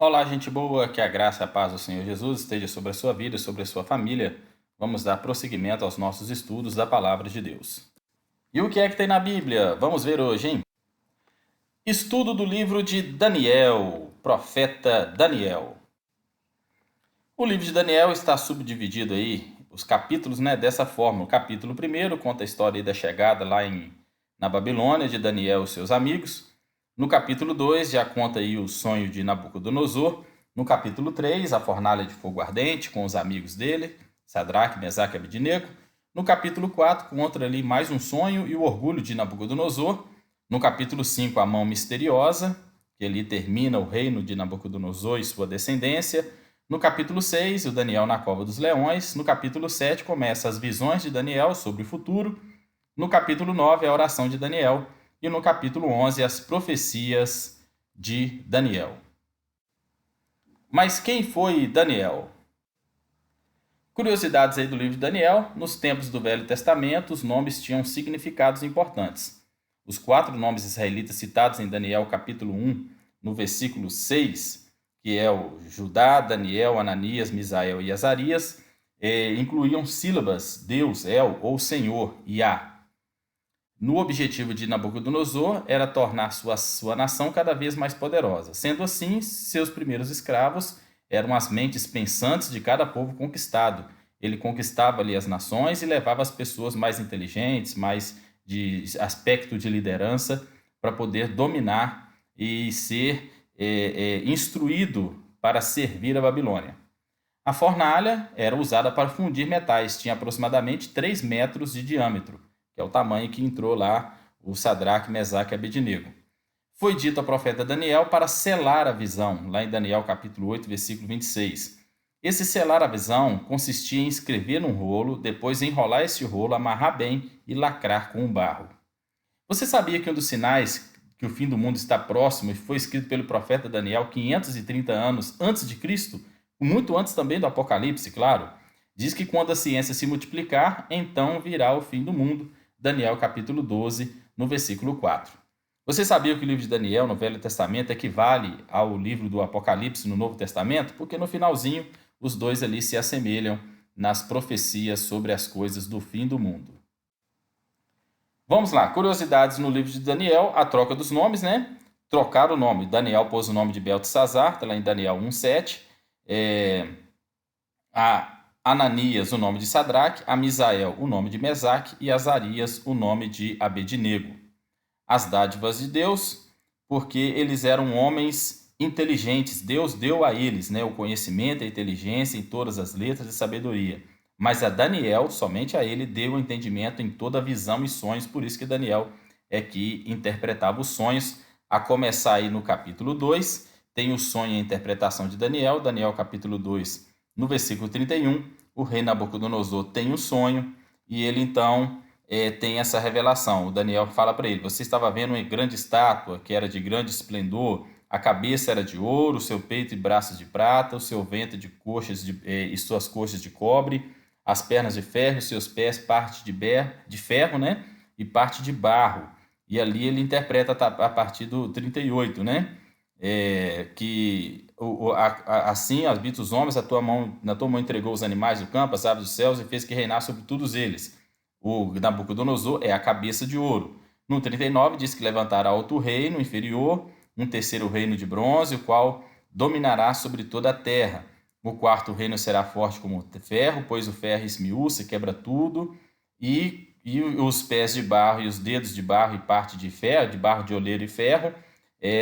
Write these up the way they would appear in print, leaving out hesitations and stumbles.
Olá, gente boa, que a graça e a paz do Senhor Jesus esteja sobre a sua vida e sobre a sua família. Vamos dar prosseguimento aos nossos estudos da Palavra de Deus. E o que é que tem na Bíblia? Vamos ver hoje, hein? Estudo do livro de Daniel, profeta Daniel. O livro de Daniel está subdividido aí, os capítulos, dessa forma. O capítulo 1 conta a história aí da chegada na Babilônia de Daniel e seus amigos. No capítulo 2 já conta aí o sonho de Nabucodonosor. No capítulo 3, a fornalha de fogo ardente com os amigos dele, Sadraque, Mesaque e Abednego. No capítulo 4, conta ali mais um sonho e o orgulho de Nabucodonosor. No capítulo 5, a mão misteriosa, que ali termina o reino de Nabucodonosor e sua descendência. No capítulo 6, o Daniel na cova dos leões. No capítulo 7, começa as visões de Daniel sobre o futuro. No capítulo 9, a oração de Daniel. E no capítulo 11, as profecias de Daniel. Mas quem foi Daniel? Curiosidades aí do livro de Daniel. Nos tempos do Velho Testamento, os nomes tinham significados importantes. Os 4 nomes israelitas citados em Daniel capítulo 1, no versículo 6, que é o Judá, Daniel, Ananias, Misael e Azarias, incluíam sílabas Deus, El ou Senhor, Yah. No objetivo de Nabucodonosor era tornar sua nação cada vez mais poderosa. Sendo assim, seus primeiros escravos eram as mentes pensantes de cada povo conquistado. Ele conquistava ali as nações e levava as pessoas mais inteligentes, mais de aspecto de liderança, para poder dominar e ser instruído para servir a Babilônia. A fornalha era usada para fundir metais, tinha aproximadamente 3 metros de diâmetro, que é o tamanho que entrou lá o Sadraque, Mesaque e Abednego. Foi dito ao profeta Daniel para selar a visão, lá em Daniel capítulo 8, versículo 26. Esse selar a visão consistia em escrever num rolo, depois enrolar esse rolo, amarrar bem e lacrar com um barro. Você sabia que um dos sinais que o fim do mundo está próximo foi escrito pelo profeta Daniel 530 anos antes de Cristo, muito antes também do Apocalipse, claro? Diz que quando a ciência se multiplicar, então virá o fim do mundo. Daniel capítulo 12, no versículo 4. Você sabia que o livro de Daniel no Velho Testamento equivale ao livro do Apocalipse no Novo Testamento? Porque no finalzinho os dois ali se assemelham nas profecias sobre as coisas do fim do mundo. Vamos lá, curiosidades no livro de Daniel, a troca dos nomes, né? Trocar o nome. Daniel pôs o nome de Beltesazar, está lá em Daniel 1,7. A Ananias, o nome de Sadraque, a Misael, o nome de Mesaque e Azarias, o nome de Abednego. As dádivas de Deus, porque eles eram homens inteligentes. Deus deu a eles, o conhecimento, a inteligência em todas as letras e sabedoria. Mas a Daniel, somente a ele, deu o entendimento em toda a visão e sonhos. Por isso que Daniel é que interpretava os sonhos. A começar aí no capítulo 2, tem o sonho e a interpretação de Daniel. Daniel capítulo 2, no versículo 31, o rei Nabucodonosor tem um sonho e ele então tem essa revelação. O Daniel fala para ele: você estava vendo uma grande estátua que era de grande esplendor, a cabeça era de ouro, o seu peito e braços de prata, o seu ventre de coxas e suas coxas de cobre, as pernas de ferro, seus pés parte de ferro, e parte de barro. E ali ele interpreta a partir do 38, que assim habita os homens, na tua mão entregou os animais do campo, as aves dos céus, e fez que reinar sobre todos eles. O Nabucodonosor é a cabeça de ouro. No 39 diz que levantará outro reino inferior, um terceiro reino de bronze, o qual dominará sobre toda a terra. O quarto reino será forte como ferro, pois o ferro esmiuça e quebra tudo, e os pés de barro e os dedos de barro e parte de ferro, de barro de oleiro e ferro,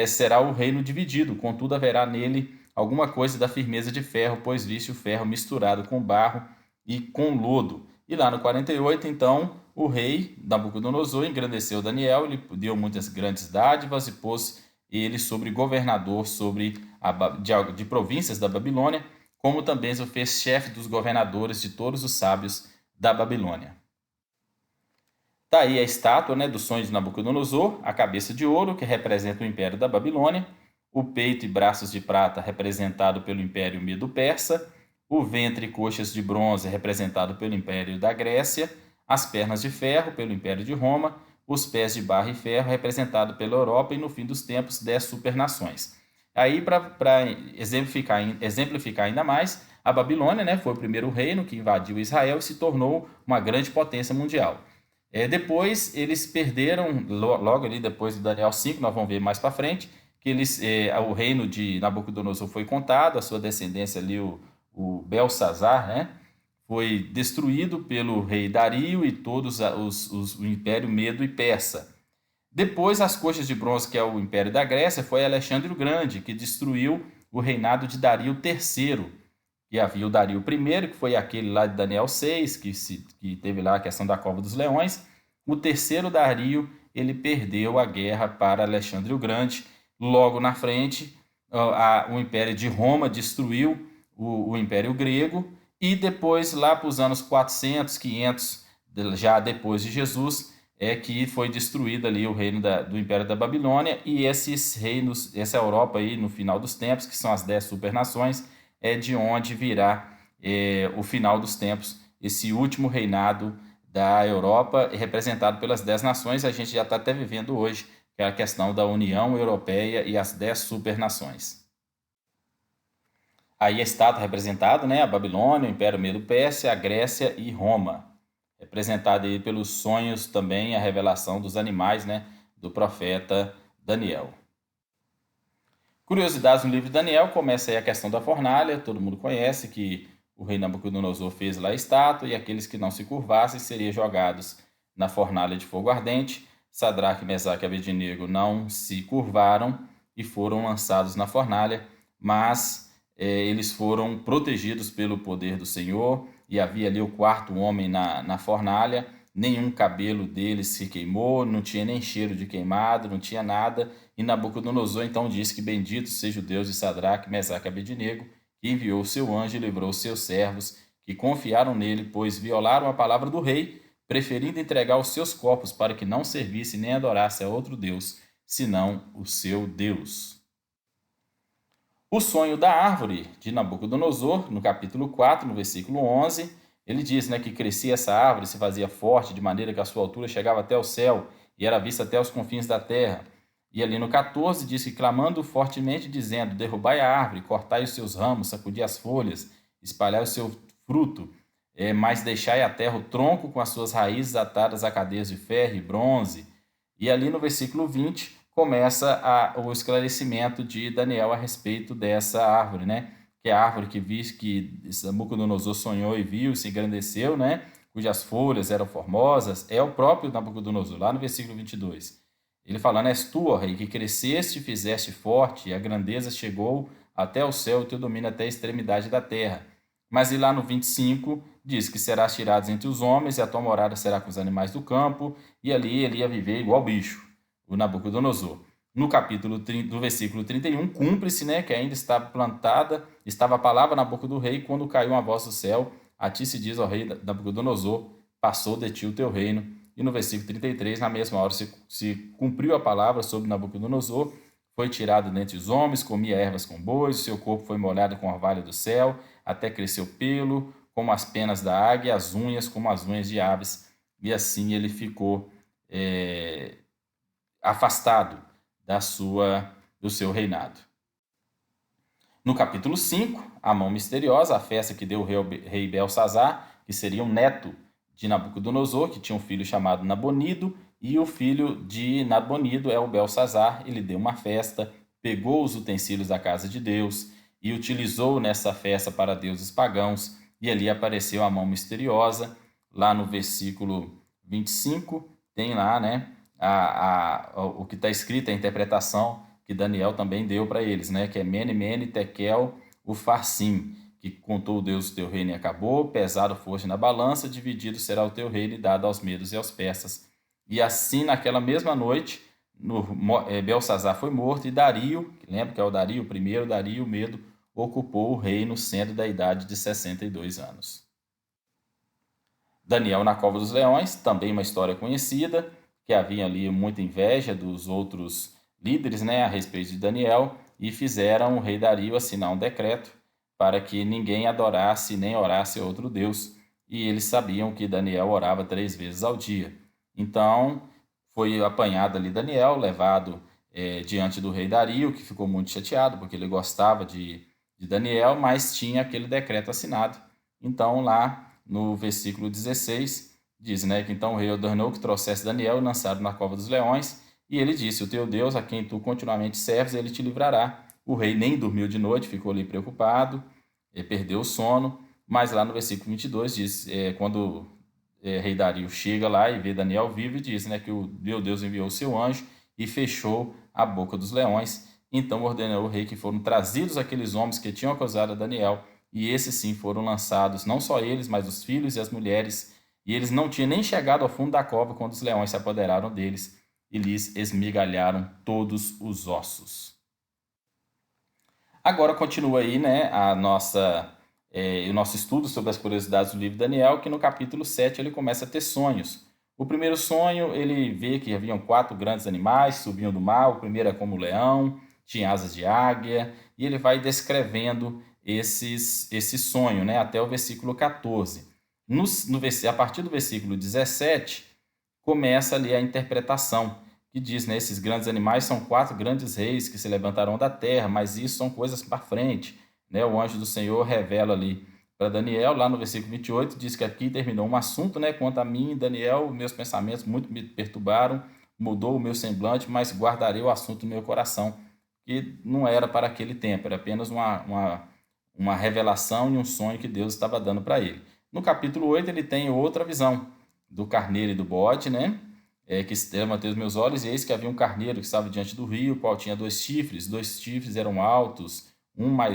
será o reino dividido, contudo haverá nele alguma coisa da firmeza de ferro, pois viste o ferro misturado com barro e com lodo. E lá no 48, então, o rei Nabucodonosor engrandeceu Daniel, ele deu muitas grandes dádivas e pôs ele sobre governador de províncias da Babilônia, como também o fez chefe dos governadores de todos os sábios da Babilônia. Está aí a estátua do sonho de Nabucodonosor, a cabeça de ouro, que representa o império da Babilônia, o peito e braços de prata, representado pelo império Medo-Persa, o ventre e coxas de bronze, representado pelo império da Grécia, as pernas de ferro, pelo império de Roma, os pés de barro e ferro, representado pela Europa, e no fim dos tempos, 10 supernações. Aí, para exemplificar ainda mais, a Babilônia, né, foi o primeiro reino que invadiu Israel e se tornou uma grande potência mundial. Depois eles perderam, logo ali depois de Daniel 5, nós vamos ver mais para frente, que o reino de Nabucodonosor foi contado, a sua descendência ali, o Belsazar, né, foi destruído pelo rei Dario e todos o Império Medo e Persa. Depois, as coxas de bronze, que é o Império da Grécia, foi Alexandre o Grande, que destruiu o reinado de Dario III. E havia o Dario I, que foi aquele lá de Daniel 6, que teve lá a questão da Cova dos Leões. O terceiro Dario, ele perdeu a guerra para Alexandre o Grande. Logo na frente, o Império de Roma destruiu o Império Grego. E depois, lá para os anos 400, 500, já depois de Jesus, que foi destruído ali o reino do Império da Babilônia, e esses reinos, essa Europa aí no final dos tempos, que são as 10 supernações, é de onde virá o final dos tempos, esse último reinado da Europa, representado pelas 10 nações. A gente já está até vivendo hoje, que é a questão da União Europeia e as 10 supernações. Aí está representado, né, a Babilônia, o Império Medo-Pérsia, a Grécia e Roma, representada aí pelos sonhos também, a revelação dos animais, né, do profeta Daniel. Curiosidades no livro de Daniel, começa aí a questão da fornalha. Todo mundo conhece que o rei Nabucodonosor fez lá a estátua, e aqueles que não se curvassem seriam jogados na fornalha de fogo ardente. Sadraque, Mesaque e Abednego não se curvaram e foram lançados na fornalha, mas eles foram protegidos pelo poder do Senhor, e havia ali o quarto homem na fornalha. Nenhum cabelo deles se queimou, não tinha nem cheiro de queimado, não tinha nada. E Nabucodonosor então disse que bendito seja o Deus de Sadraque, Mesaque e Abednego, que enviou o seu anjo e livrou os seus servos, que confiaram nele, pois violaram a palavra do rei, preferindo entregar os seus corpos para que não servisse nem adorasse a outro Deus, senão o seu Deus. O sonho da árvore de Nabucodonosor, no capítulo 4, no versículo 11, ele diz, né, que crescia essa árvore, se fazia forte, de maneira que a sua altura chegava até o céu e era vista até os confins da terra. E ali no 14 diz que, clamando fortemente, dizendo: derrubai a árvore, cortai os seus ramos, sacudi as folhas, espalhai o seu fruto, mas deixai a terra o tronco com as suas raízes atadas a cadeias de ferro e bronze. E ali no versículo 20 começa o esclarecimento de Daniel a respeito dessa árvore, né? Que é a árvore que Nabucodonosor sonhou e viu, se engrandeceu, né? Cujas folhas eram formosas, é o próprio Nabucodonosor, lá no versículo 22. Ele falando: és tu, ó rei, que cresceste e fizeste forte, e a grandeza chegou até o céu, e o teu domínio até a extremidade da terra. Mas e lá no 25 diz que serás tirado entre os homens, e a tua morada será com os animais do campo, e ali ele ia viver igual bicho, o Nabucodonosor. No capítulo 30, do versículo 31, cumpre-se, né, que ainda estava a palavra na boca do rei, quando caiu uma voz do céu: a ti se diz, ó rei Nabucodonosor, passou de ti o teu reino. E no versículo 33, na mesma hora se cumpriu a palavra sobre Nabucodonosor, foi tirado dentre os homens, comia ervas com bois, o seu corpo foi molhado com orvalho do céu, até cresceu pelo, como as penas da águia, as unhas como as unhas de aves, e assim ele ficou afastado do seu reinado. No capítulo 5, a mão misteriosa, a festa que deu o rei Belsazar, que seria um neto de Nabucodonosor, que tinha um filho chamado Nabonido, e o filho de Nabonido é o Belsazar. Ele deu uma festa, pegou os utensílios da casa de Deus e utilizou nessa festa para deuses pagãos, e ali apareceu a mão misteriosa. Lá no versículo 25 tem lá, né, o que está escrito, a interpretação que Daniel também deu para eles, né, que é Mene, Mene, Tekel, Ufarsim, que contou Deus o teu reino e acabou, pesado foste na balança, dividido será o teu reino e dado aos medos e aos persas. E assim, naquela mesma noite, Belsazar foi morto, e Dario, lembra que é o Dario, o primeiro Dario, o Medo, ocupou o reino, sendo da idade de 62 anos. Daniel na Cova dos Leões, também uma história conhecida, que havia ali muita inveja dos outros líderes, né, a respeito de Daniel, e fizeram o rei Dario assinar um decreto para que ninguém adorasse nem orasse a outro Deus, e eles sabiam que Daniel orava 3 vezes ao dia. Então, foi apanhado ali Daniel, levado diante do rei Dario, que ficou muito chateado, porque ele gostava de Daniel, mas tinha aquele decreto assinado. Então, lá no versículo 16, diz, né, que então o rei ordenou que trouxesse Daniel e lançaram na cova dos leões, e ele disse, o teu Deus, a quem tu continuamente serves, ele te livrará. O rei nem dormiu de noite, ficou ali preocupado, perdeu o sono, mas lá no versículo 22 diz, quando rei Dario chega lá e vê Daniel vivo, e diz, né, que o meu Deus enviou o seu anjo e fechou a boca dos leões. Então ordenou o rei que foram trazidos aqueles homens que tinham acusado Daniel, e esses sim foram lançados, não só eles, mas os filhos e as mulheres, e eles não tinham nem chegado ao fundo da cova quando os leões se apoderaram deles e lhes esmigalharam todos os ossos. Agora continua aí, né, o nosso estudo sobre as curiosidades do livro de Daniel, que no capítulo 7 ele começa a ter sonhos. O primeiro sonho, ele vê que haviam 4 grandes animais, subiam do mar. O primeiro é como o leão, tinha asas de águia, e ele vai descrevendo esse sonho, né, até o versículo 14. A partir do versículo 17, começa ali a interpretação, que diz, né, esses grandes animais são 4 grandes reis que se levantarão da terra, mas isso são coisas para frente. Né? O anjo do Senhor revela ali para Daniel, lá no versículo 28, diz que aqui terminou um assunto, né, quanto a mim, Daniel, meus pensamentos muito me perturbaram, mudou o meu semblante, mas guardarei o assunto no meu coração, que não era para aquele tempo, era apenas uma revelação e um sonho que Deus estava dando para ele. No capítulo 8 ele tem outra visão do carneiro e do bode, né? Que levantei os meus olhos, e eis que havia um carneiro que estava diante do rio, o qual tinha 2 chifres eram altos,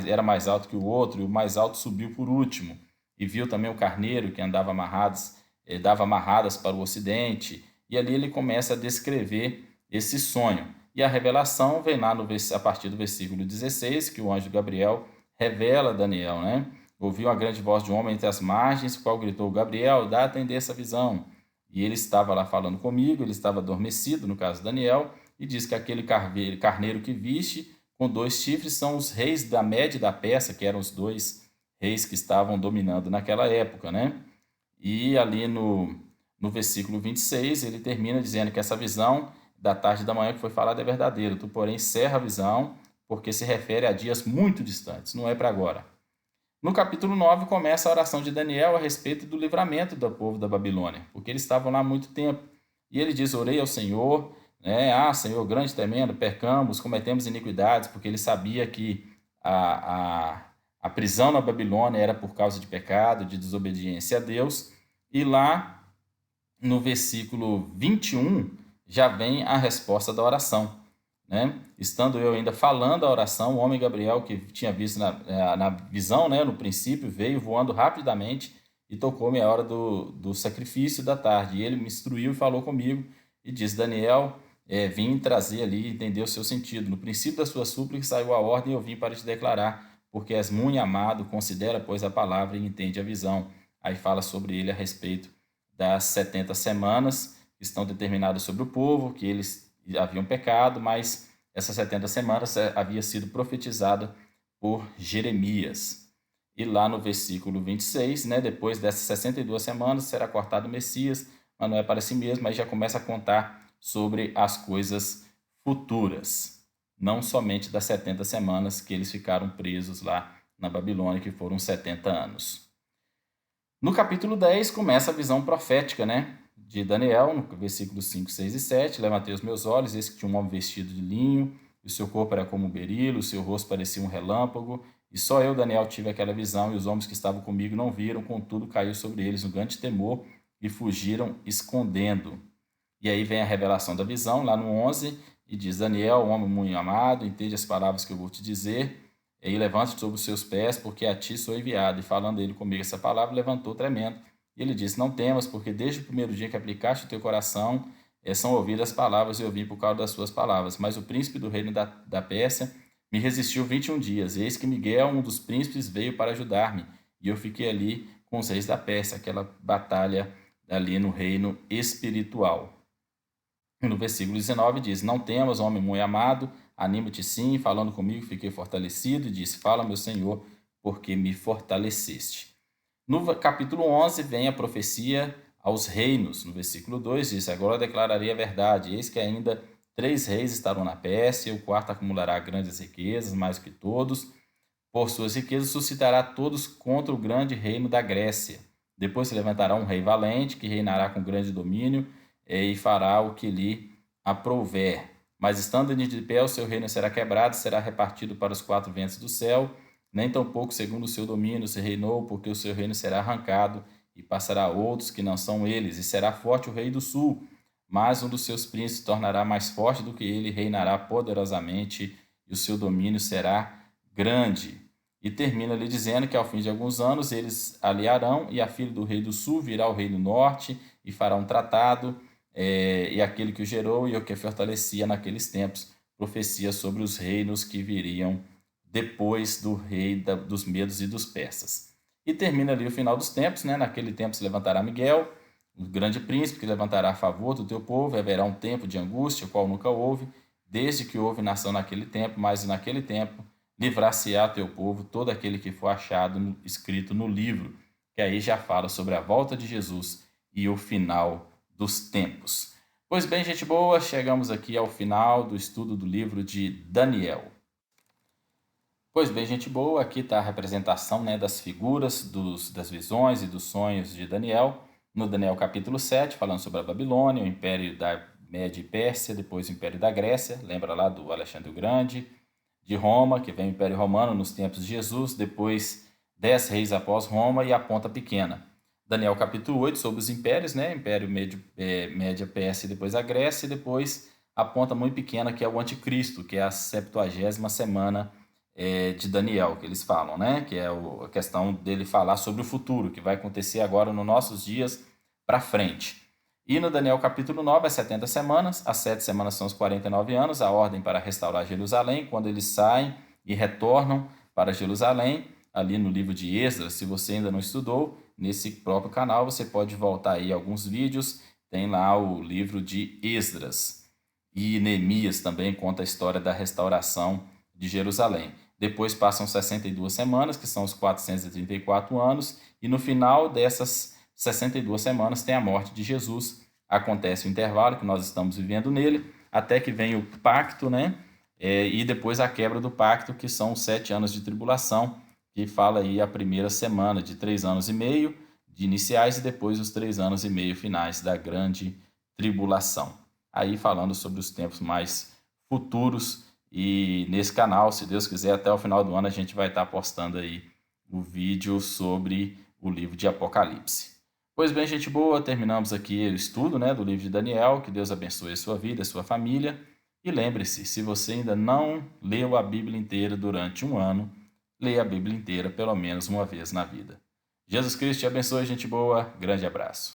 era mais alto que o outro, e o mais alto subiu por último. E viu também o carneiro que dava amarradas para o ocidente, e ali ele começa a descrever esse sonho. E a revelação vem lá a partir do versículo 16, que o anjo Gabriel revela a Daniel, né? Ouviu a grande voz de um homem entre as margens, o qual gritou, Gabriel, dá a atender essa visão. E ele estava lá falando comigo, ele estava adormecido, no caso Daniel, e diz que aquele carneiro que viste, com 2 chifres, são os reis da Média e da Pérsia, que eram os 2 reis que estavam dominando naquela época, né? E ali no versículo 26, ele termina dizendo que essa visão da tarde e da manhã que foi falada é verdadeira. Tu, porém, encerra a visão, porque se refere a dias muito distantes, não é para agora. No capítulo 9 começa a oração de Daniel a respeito do livramento do povo da Babilônia, porque eles estavam lá há muito tempo. E ele diz, orei ao Senhor, né? Senhor, grande e tremendo, pecamos, cometemos iniquidades, porque ele sabia que a prisão na Babilônia era por causa de pecado, de desobediência a Deus. E lá no versículo 21 já vem a resposta da oração. Né? Estando eu ainda falando a oração, o homem Gabriel, que tinha visto na visão, né, no princípio, veio voando rapidamente e tocou-me a hora do sacrifício da tarde. E ele me instruiu e falou comigo e disse, Daniel, vim trazer ali, entender o seu sentido. No princípio da sua súplica saiu a ordem e eu vim para te declarar, porque és muito amado, considera, pois, a palavra e entende a visão. Aí fala sobre ele a respeito das 70 semanas que estão determinadas sobre o povo, que eles haviam pecado, mas essas 70 semanas havia sido profetizada por Jeremias. E lá no versículo 26, né, depois dessas 62 semanas, será cortado o Messias, mas não é para si mesmo, aí já começa a contar sobre as coisas futuras, não somente das 70 semanas que eles ficaram presos lá na Babilônia, que foram 70 anos. No capítulo 10 começa a visão profética, né? De Daniel, no versículo 5, 6 e 7, levantei os meus olhos, eis que tinha um homem vestido de linho, e o seu corpo era como um berilo, o seu rosto parecia um relâmpago, e só eu, Daniel, tive aquela visão, e os homens que estavam comigo não viram, contudo caiu sobre eles um grande temor, e fugiram escondendo. E aí vem a revelação da visão, lá no 11, e diz, Daniel, um homem muito amado, entende as palavras que eu vou te dizer, e levante-te sobre os seus pés, porque a ti sou enviado. E falando ele comigo essa palavra, levantou tremendo. E ele disse, não temas, porque desde o primeiro dia que aplicaste o teu coração, são ouvidas as palavras, e eu vim por causa das suas palavras. Mas o príncipe do reino da Pérsia me resistiu 21 dias. Eis que Miguel, um dos príncipes, veio para ajudar-me. E eu fiquei ali com os reis da Pérsia, aquela batalha ali no reino espiritual. No versículo 19 diz, não temas, homem muito amado, anima-te sim, falando comigo fiquei fortalecido, e disse, fala meu Senhor, porque me fortaleceste. No capítulo 11 vem a profecia aos reinos. No versículo 2 diz, agora declararei a verdade, eis que ainda 3 reis estarão na Pérsia, o quarto acumulará grandes riquezas, mais que todos. Por suas riquezas suscitará todos contra o grande reino da Grécia. Depois se levantará um rei valente, que reinará com grande domínio, e fará o que lhe aprouver. Mas estando ele de pé, o seu reino será quebrado, será repartido para os 4 ventos do céu. Nem tampouco segundo o seu domínio se reinou, porque o seu reino será arrancado, e passará a outros que não são eles, e será forte o rei do sul. Mas um dos seus príncipes se tornará mais forte do que ele, reinará poderosamente, e o seu domínio será grande. E termina ali dizendo que ao fim de alguns anos eles aliarão, e a filha do rei do sul virá ao rei do norte, e fará um tratado, e aquele que o gerou e o que fortalecia naqueles tempos, profecia sobre os reinos que viriam depois do rei dos medos e dos persas. E termina ali o final dos tempos, né? Naquele tempo se levantará Miguel, o grande príncipe, que levantará a favor do teu povo, e haverá um tempo de angústia, o qual nunca houve, desde que houve nação naquele tempo, mas naquele tempo livrar-se-á teu povo todo aquele que for achado escrito no livro, que aí já fala sobre a volta de Jesus e o final dos tempos. Pois bem, gente boa, chegamos aqui ao final do estudo do livro de Daniel. Pois bem, gente boa, aqui está a representação, né, das figuras, das visões e dos sonhos de Daniel, no Daniel capítulo 7, falando sobre a Babilônia, o Império da Média e Pérsia, depois o Império da Grécia, lembra lá do Alexandre o Grande, de Roma, que vem o Império Romano nos tempos de Jesus, depois 10 reis após Roma e a Ponta Pequena. Daniel capítulo 8 sobre os impérios, né? Império Média, Pérsia e depois a Grécia, e depois a Ponta muito pequena, que é o Anticristo, que é a 70ª semana de Daniel, que eles falam, né? Que é a questão dele falar sobre o futuro, que vai acontecer agora nos nossos dias para frente. E no Daniel capítulo 9, as 70 semanas, as 7 semanas são os 49 anos, a ordem para restaurar Jerusalém, quando eles saem e retornam para Jerusalém, ali no livro de Esdras. Se você ainda não estudou, nesse próprio canal você pode voltar aí alguns vídeos, tem lá o livro de Esdras. E Neemias também conta a história da restauração de Jerusalém. Depois passam 62 semanas, que são os 434 anos, e no final dessas 62 semanas tem a morte de Jesus, acontece o intervalo que nós estamos vivendo nele, até que vem o pacto, né? E depois a quebra do pacto, que são os 7 anos de tribulação, que fala aí a primeira semana de 3 anos e meio de iniciais e depois os 3 anos e meio finais da grande tribulação. Aí falando sobre os tempos mais futuros, e nesse canal, se Deus quiser, até o final do ano a gente vai estar postando aí o vídeo sobre o livro de Apocalipse. Pois bem, gente boa, terminamos aqui o estudo, né, do livro de Daniel. Que Deus abençoe a sua vida, a sua família. E lembre-se, se você ainda não leu a Bíblia inteira durante um ano, leia a Bíblia inteira pelo menos uma vez na vida. Jesus Cristo te abençoe, gente boa. Grande abraço.